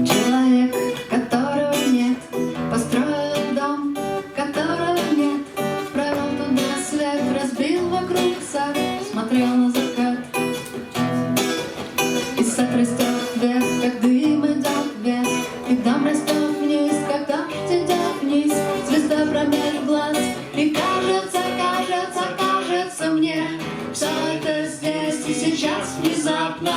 Человек, которого нет, построил дом, которого нет, провел туда свет, разбил вокруг сад, смотрел на закат. И сад растет вверх, как дым идет вверх, и дом растет вниз, как дождь идет вниз. Звезда промеж глаз, и кажется, кажется, кажется мне, все это здесь и сейчас внезапно.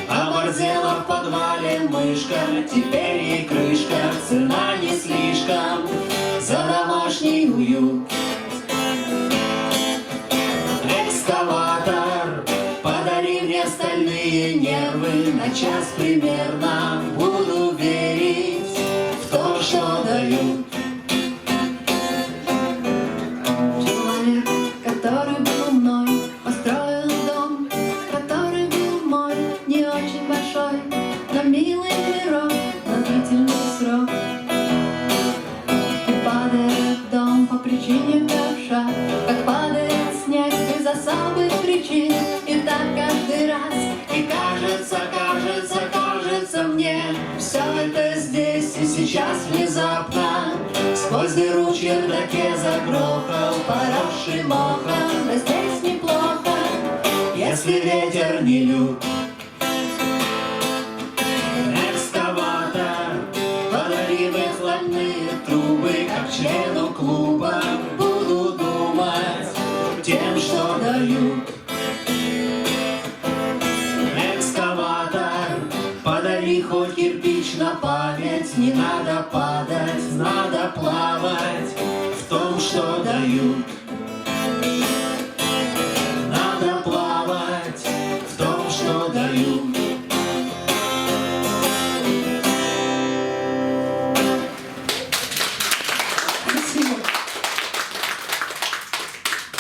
Оборзела в подвале мышка, теперь ей крышка, цена не слишком за домашний уют. Экскаватор, подари мне стальные нервы на час примерно. Буду верить в то, что дают. Человек, который был мной, построил дом, который был мой, не очень большой, но милый мирок, на длительный срок. И падает дом по причине ковша, как падает снег без особых причин. И так каждый раз, и кажется, кажется, кажется мне, все это здесь и сейчас внезапно. Сквозь дыру в чердаке загрохал, поросший мохом, да здесь неплохо, если ветер не лют. Экскаватор, подари выхлопные трубы, как члену клуба. Буду думать тем, что дают. Экскаватор, подари хоть кирпич на память. Не надо падать, надо плавать в том, что дают.